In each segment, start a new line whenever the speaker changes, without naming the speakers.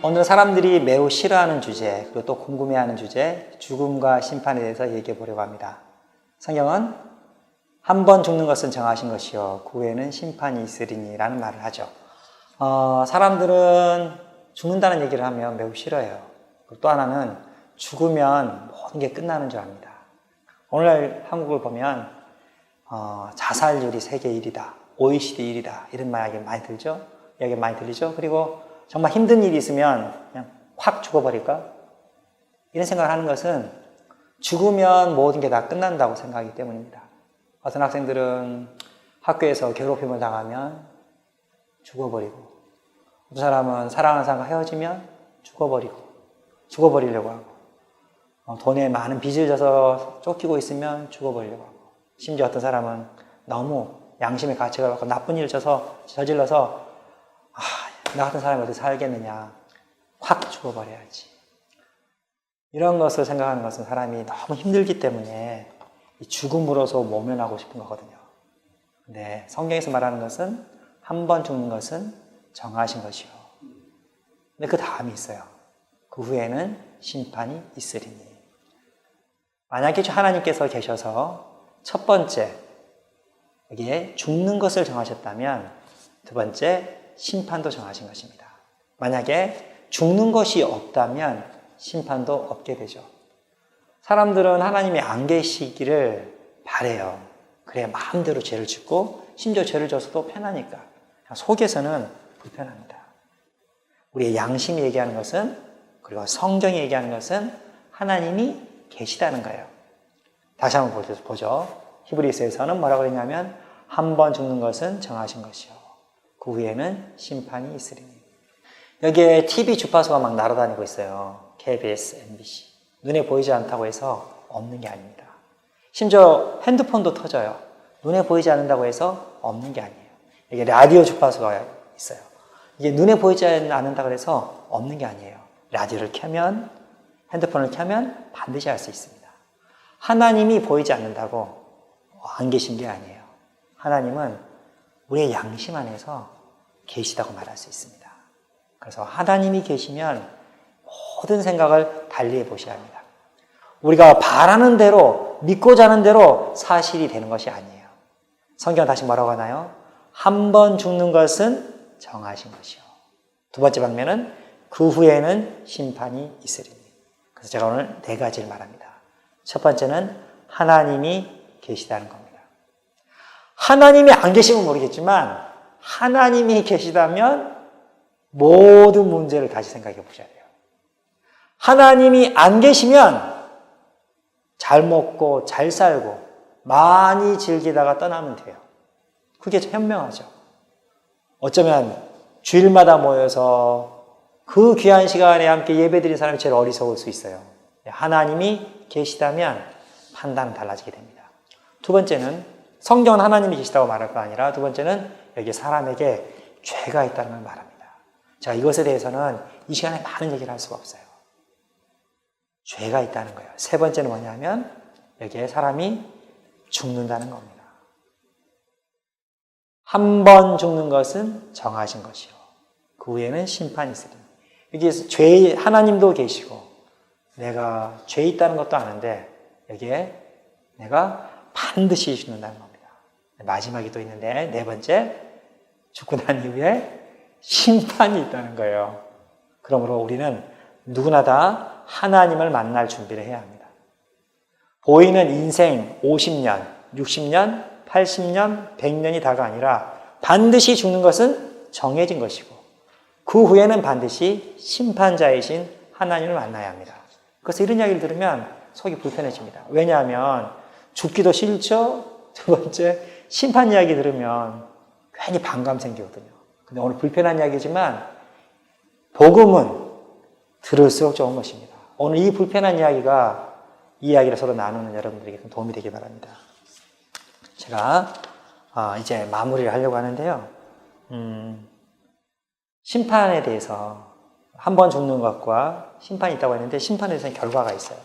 오늘 사람들이 매우 싫어하는 주제, 그리고 또 궁금해하는 주제, 죽음과 심판에 대해서 얘기해 보려고 합니다. 성경은 한 번 죽는 것은 정하신 것이요 그 후에는 심판이 있으리니 라는 말을 하죠. 사람들은 죽는다는 얘기를 하면 매우 싫어해요. 또 하나는 죽으면 모든 게 끝나는 줄 압니다. 오늘날 한국을 보면 자살률이 세계 1위다, OECD 1위다 이런 이야기 많이 들죠? 이야기 많이 들리죠? 그리고 정말 힘든 일이 있으면 그냥 확 죽어버릴까? 이런 생각을 하는 것은 죽으면 모든 게 다 끝난다고 생각하기 때문입니다. 어떤 학생들은 학교에서 괴롭힘을 당하면 죽어버리고, 어떤 사람은 사랑하는 사람과 헤어지면 죽어버리려고 하고, 돈에 많은 빚을 져서 쫓기고 있으면 죽어버리려고 하고, 심지어 어떤 사람은 너무 양심의 가책을 받고 나쁜 일을 저질러서 나 같은 사람이 어떻게 살겠느냐, 확 죽어버려야지. 이런 것을 생각하는 것은 사람이 너무 힘들기 때문에 죽음으로써 모면하고 싶은 거거든요. 근데 성경에서 말하는 것은 한 번 죽는 것은 정하신 것이요. 근데 그 다음이 있어요. 그 후에는 심판이 있으리니. 만약에 하나님께서 계셔서 첫 번째 여기에 죽는 것을 정하셨다면 두 번째 심판도 정하신 것입니다. 만약에 죽는 것이 없다면 심판도 없게 되죠. 사람들은 하나님이 안 계시기를 바래요. 그래야 마음대로 죄를 짓고 심지어 죄를 져서도 편하니까. 속에서는 불편합니다. 우리의 양심이 얘기하는 것은, 그리고 성경이 얘기하는 것은 하나님이 계시다는 거예요. 다시 한번 보죠. 히브리서에서는 뭐라고 그러냐면 한 번 죽는 것은 정하신 것이요 그 후에는 심판이 있으리니. 여기에 TV 주파수가 막 날아다니고 있어요. KBS, MBC. 눈에 보이지 않다고 해서 없는 게 아닙니다. 심지어 핸드폰도 터져요. 눈에 보이지 않는다고 해서 없는 게 아니에요. 여기 라디오 주파수가 있어요. 이게 눈에 보이지 않는다고 해서 없는 게 아니에요. 라디오를 켜면, 핸드폰을 켜면 반드시 알 수 있습니다. 하나님이 보이지 않는다고 안 계신 게 아니에요. 하나님은 우리의 양심 안에서 계시다고 말할 수 있습니다. 그래서 하나님이 계시면 모든 생각을 달리해 보셔야 합니다. 우리가 바라는 대로, 믿고자 하는 대로 사실이 되는 것이 아니에요. 성경은 다시 뭐라고 하나요? 한 번 죽는 것은 정하신 것이요. 두 번째 방면은 그 후에는 심판이 있으리니. 그래서 제가 오늘 네 가지를 말합니다. 첫 번째는 하나님이 계시다는 겁니다. 하나님이 안 계시면 모르겠지만 하나님이 계시다면 모든 문제를 다시 생각해 보셔야 돼요. 하나님이 안 계시면 잘 먹고 잘 살고 많이 즐기다가 떠나면 돼요. 그게 현명하죠. 어쩌면 주일마다 모여서 그 귀한 시간에 함께 예배드린 사람이 제일 어리석을 수 있어요. 하나님이 계시다면 판단은 달라지게 됩니다. 두 번째는 성경은 하나님이 계시다고 말할 거 아니라 두 번째는 여기 사람에게 죄가 있다는 걸 말합니다. 제가 이것에 대해서는 이 시간에 많은 얘기를 할 수가 없어요. 죄가 있다는 거예요. 세 번째는 뭐냐면 여기에 사람이 죽는다는 겁니다. 한 번 죽는 것은 정하신 것이요 그 후에는 심판이 있으리니. 여기에 하나님도 계시고 내가 죄 있다는 것도 아는데 여기에 내가 반드시 죽는다는 겁니다. 마지막이 또 있는데 네 번째, 죽고 난 이후에 심판이 있다는 거예요. 그러므로 우리는 누구나 다 하나님을 만날 준비를 해야 합니다. 보이는 인생 50년, 60년, 80년, 100년이 다가 아니라 반드시 죽는 것은 정해진 것이고 그 후에는 반드시 심판자이신 하나님을 만나야 합니다. 그래서 이런 이야기를 들으면 속이 불편해집니다. 왜냐하면 죽기도 싫죠? 두 번째, 심판 이야기 들으면 괜히 반감 생기거든요. 근데 오늘 불편한 이야기지만 복음은 들을수록 좋은 것입니다. 오늘 이 불편한 이야기가 이 이야기를 서로 나누는 여러분들에게 도움이 되길 바랍니다. 제가 이제 마무리를 하려고 하는데요. 심판에 대해서 한 번 죽는 것과 심판이 있다고 했는데 심판에 대해서는 결과가 있어요.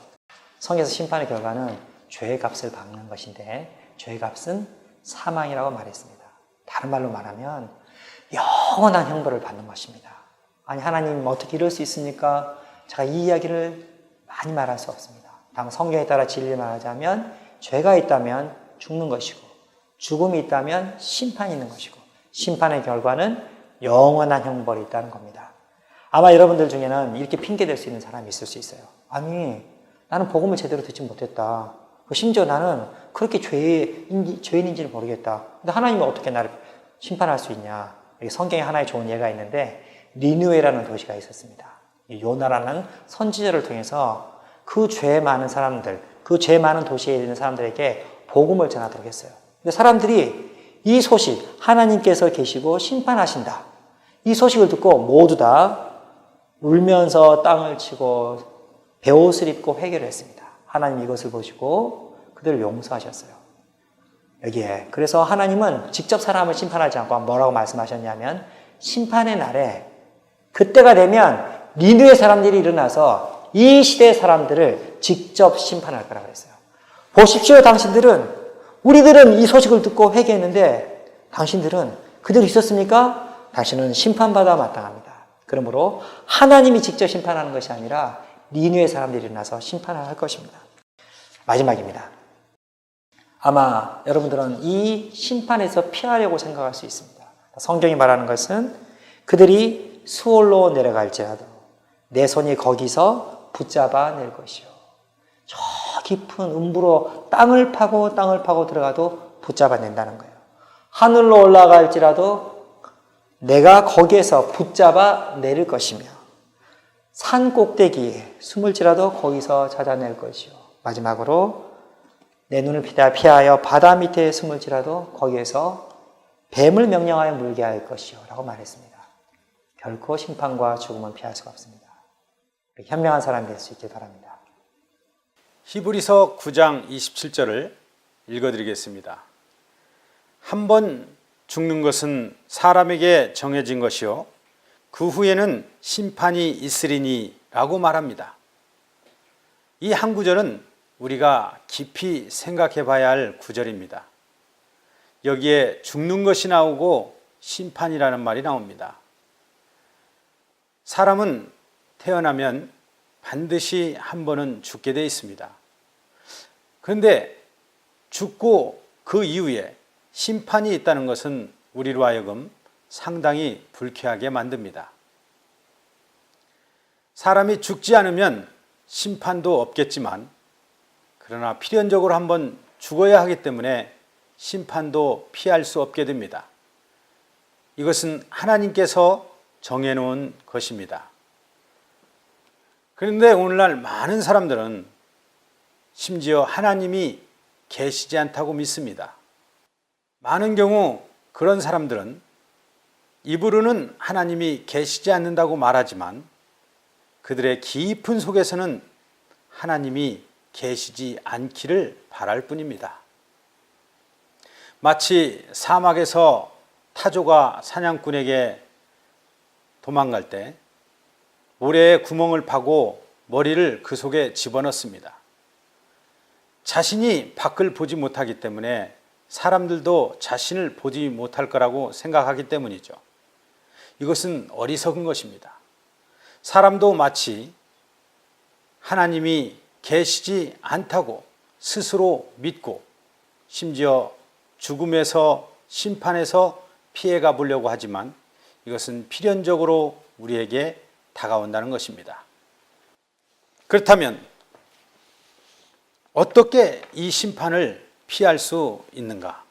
성경에서 심판의 결과는 죄의 값을 받는 것인데 죄의 값은 사망이라고 말했습니다. 다른 말로 말하면 영원한 형벌을 받는 것입니다. 아니 하나님 어떻게 이럴 수 있습니까? 제가 이 이야기를 많이 말할 수 없습니다. 다만 성경에 따라 진리를 말하자면 죄가 있다면 죽는 것이고 죽음이 있다면 심판이 있는 것이고 심판의 결과는 영원한 형벌이 있다는 겁니다. 아마 여러분들 중에는 이렇게 핑계댈 수 있는 사람이 있을 수 있어요. 아니 나는 복음을 제대로 듣지 못했다. 심지어 나는 그렇게 죄인인지를 모르겠다. 근데 하나님은 어떻게 나를 심판할 수 있냐. 성경에 하나의 좋은 예가 있는데 니느웨라는 도시가 있었습니다. 요나라는 선지자를 통해서 그 죄 많은 사람들, 그 죄 많은 도시에 있는 사람들에게 복음을 전하도록 했어요. 근데 사람들이 이 소식, 하나님께서 계시고 심판하신다. 이 소식을 듣고 모두 다 울면서 땅을 치고 베옷을 입고 회개를 했습니다. 하나님 이것을 보시고 그들을 용서하셨어요. 여기에 그래서 하나님은 직접 사람을 심판하지 않고 뭐라고 말씀하셨냐면 심판의 날에 그때가 되면 니느웨 사람들이 일어나서 이 시대의 사람들을 직접 심판할 거라고 했어요. 보십시오 당신들은 우리들은 이 소식을 듣고 회개했는데 당신들은 그대로 있었습니까? 당신은 심판받아 마땅합니다. 그러므로 하나님이 직접 심판하는 것이 아니라 니느웨 사람들이 일어나서 심판을 할 것입니다. 마지막입니다. 아마 여러분들은 이 심판에서 피하려고 생각할 수 있습니다. 성경이 말하는 것은 그들이 수월로 내려갈지라도 내 손이 거기서 붙잡아 낼 것이요. 저 깊은 음부로 땅을 파고 들어가도 붙잡아 낸다는 거예요. 하늘로 올라갈지라도 내가 거기에서 붙잡아 내릴 것이며 산 꼭대기에 숨을지라도 거기서 찾아낼 것이요. 마지막으로 내 눈을 피하여 바다 밑에 숨을지라도 거기에서 뱀을 명령하여 물게 할 것이요 라고 말했습니다. 결코 심판과 죽음은 피할 수가 없습니다. 현명한 사람이 될 수 있길 바랍니다.
히브리서 9장 27절을 읽어드리겠습니다. 한 번 죽는 것은 사람에게 정해진 것이요 그 후에는 심판이 있으리니 라고 말합니다. 이 한 구절은 우리가 깊이 생각해 봐야 할 구절입니다. 여기에 죽는 것이 나오고 심판이라는 말이 나옵니다. 사람은 태어나면 반드시 한 번은 죽게 되어 있습니다. 그런데 죽고 그 이후에 심판이 있다는 것은 우리로 하여금 상당히 불쾌하게 만듭니다. 사람이 죽지 않으면 심판도 없겠지만 그러나 필연적으로 한번 죽어야 하기 때문에 심판도 피할 수 없게 됩니다. 이것은 하나님께서 정해놓은 것입니다. 그런데 오늘날 많은 사람들은 심지어 하나님이 계시지 않다고 믿습니다. 많은 경우 그런 사람들은 입으로는 하나님이 계시지 않는다고 말하지만 그들의 깊은 속에서는 하나님이 계시지 않기를 바랄 뿐입니다. 마치 사막에서 타조가 사냥꾼에게 도망갈 때 모래에 구멍을 파고 머리를 그 속에 집어넣습니다. 자신이 밖을 보지 못하기 때문에 사람들도 자신을 보지 못할 거라고 생각하기 때문이죠. 이것은 어리석은 것입니다. 사람도 마치 하나님이 계시지 않다고 스스로 믿고 심지어 죽음에서 심판에서 피해가 보려고 하지만 이것은 필연적으로 우리에게 다가온다는 것입니다. 그렇다면 어떻게 이 심판을 피할 수 있는가?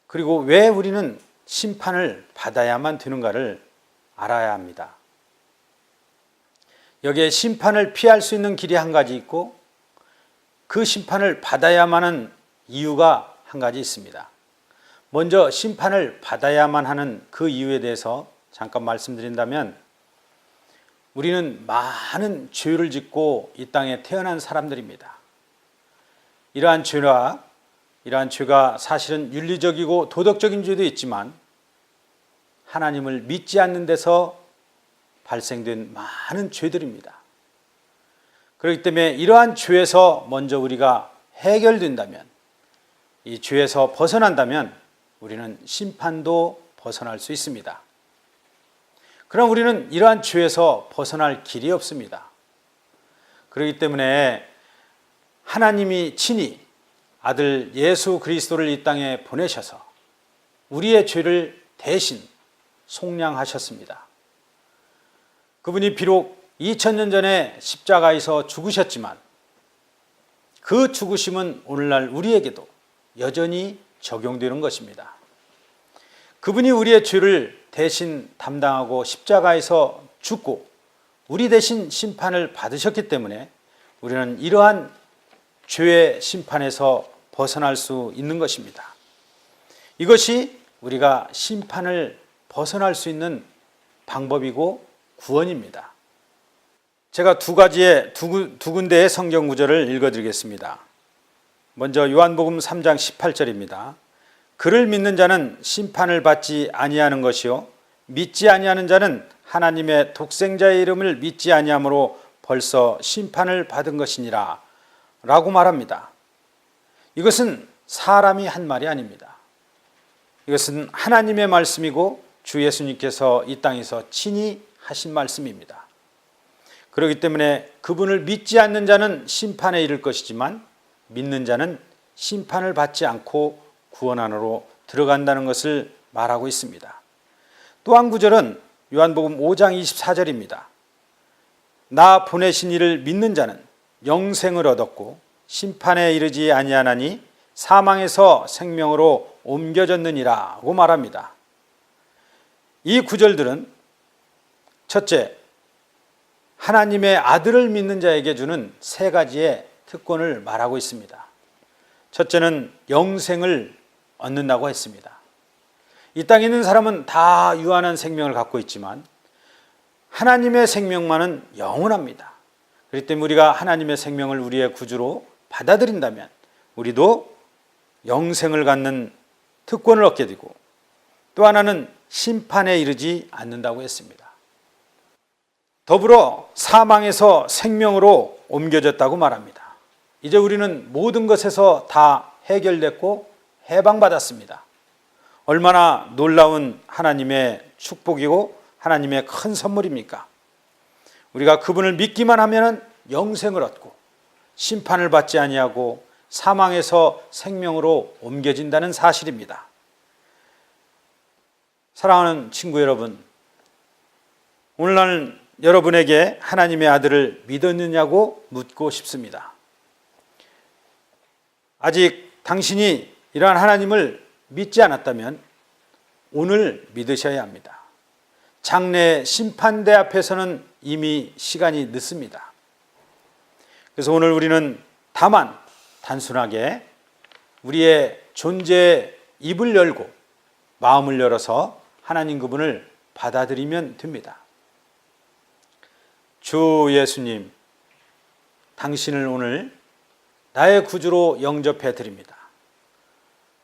그리고 왜 우리는 심판을 받아야만 되는가를 알아야 합니다. 여기에 심판을 피할 수 있는 길이 한 가지 있고 그 심판을 받아야만 하는 이유가 한 가지 있습니다. 먼저 심판을 받아야만 하는 그 이유에 대해서 잠깐 말씀드린다면 우리는 많은 죄를 짓고 이 땅에 태어난 사람들입니다. 이러한 죄가 사실은 윤리적이고 도덕적인 죄도 있지만 하나님을 믿지 않는 데서 발생된 많은 죄들입니다. 그렇기 때문에 이러한 죄에서 먼저 우리가 해결된다면, 이 죄에서 벗어난다면 우리는 심판도 벗어날 수 있습니다. 그럼 우리는 이러한 죄에서 벗어날 길이 없습니다. 그렇기 때문에 하나님이 친히 아들 예수 그리스도를 이 땅에 보내셔서 우리의 죄를 대신 속량하셨습니다. 그분이 비록 2000년 전에 십자가에서 죽으셨지만 그 죽으심은 오늘날 우리에게도 여전히 적용되는 것입니다. 그분이 우리의 죄를 대신 담당하고 십자가에서 죽고 우리 대신 심판을 받으셨기 때문에 우리는 이러한 죄의 심판에서 벗어날 수 있는 것입니다. 이것이 우리가 심판을 벗어날 수 있는 방법이고 구원입니다. 제가 두 군데의 성경 구절을 읽어드리겠습니다. 먼저 요한복음 3장 18절입니다. 그를 믿는 자는 심판을 받지 아니하는 것이요 믿지 아니하는 자는 하나님의 독생자의 이름을 믿지 아니함으로 벌써 심판을 받은 것이니라 라고 말합니다. 이것은 사람이 한 말이 아닙니다. 이것은 하나님의 말씀이고 주 예수님께서 이 땅에서 친히 하신 말씀입니다. 그렇기 때문에 그분을 믿지 않는 자는 심판에 이를 것이지만 믿는 자는 심판을 받지 않고 구원 안으로 들어간다는 것을 말하고 있습니다. 또 한 구절은 요한복음 5장 24절입니다. 나 보내신 이를 믿는 자는 영생을 얻었고 심판에 이르지 아니하나니 사망에서 생명으로 옮겨졌느니라고 말합니다. 이 구절들은 첫째, 하나님의 아들을 믿는 자에게 주는 세 가지의 특권을 말하고 있습니다. 첫째는 영생을 얻는다고 했습니다. 이 땅에 있는 사람은 다 유한한 생명을 갖고 있지만 하나님의 생명만은 영원합니다. 그렇기 때문에 우리가 하나님의 생명을 우리의 구주로 받아들인다면 우리도 영생을 갖는 특권을 얻게 되고 또 하나는 심판에 이르지 않는다고 했습니다. 더불어 사망에서 생명으로 옮겨졌다고 말합니다. 이제 우리는 모든 것에서 다 해결됐고 해방받았습니다. 얼마나 놀라운 하나님의 축복이고 하나님의 큰 선물입니까? 우리가 그분을 믿기만 하면 영생을 얻고 심판을 받지 아니하고 사망에서 생명으로 옮겨진다는 사실입니다. 사랑하는 친구 여러분, 오늘날 여러분에게 하나님의 아들을 믿었느냐고 묻고 싶습니다. 아직 당신이 이러한 하나님을 믿지 않았다면 오늘 믿으셔야 합니다. 장래 심판대 앞에서는 이미 시간이 늦습니다. 그래서 오늘 우리는 다만 단순하게 우리의 존재의 입을 열고 마음을 열어서 하나님 그분을 받아들이면 됩니다. 주 예수님, 당신을 오늘 나의 구주로 영접해 드립니다.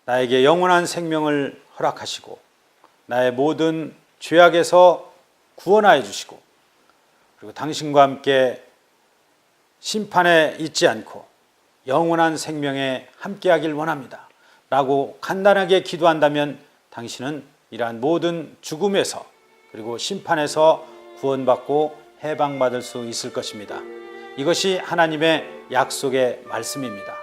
나에게 영원한 생명을 허락하시고 나의 모든 죄악에서 구원하여 주시고 그리고 당신과 함께 심판에 있지 않고 영원한 생명에 함께하길 원합니다 라고 간단하게 기도한다면 당신은 이러한 모든 죽음에서 그리고 심판에서 구원받고 해방받을 수 있을 것입니다. 이것이 하나님의 약속의 말씀입니다.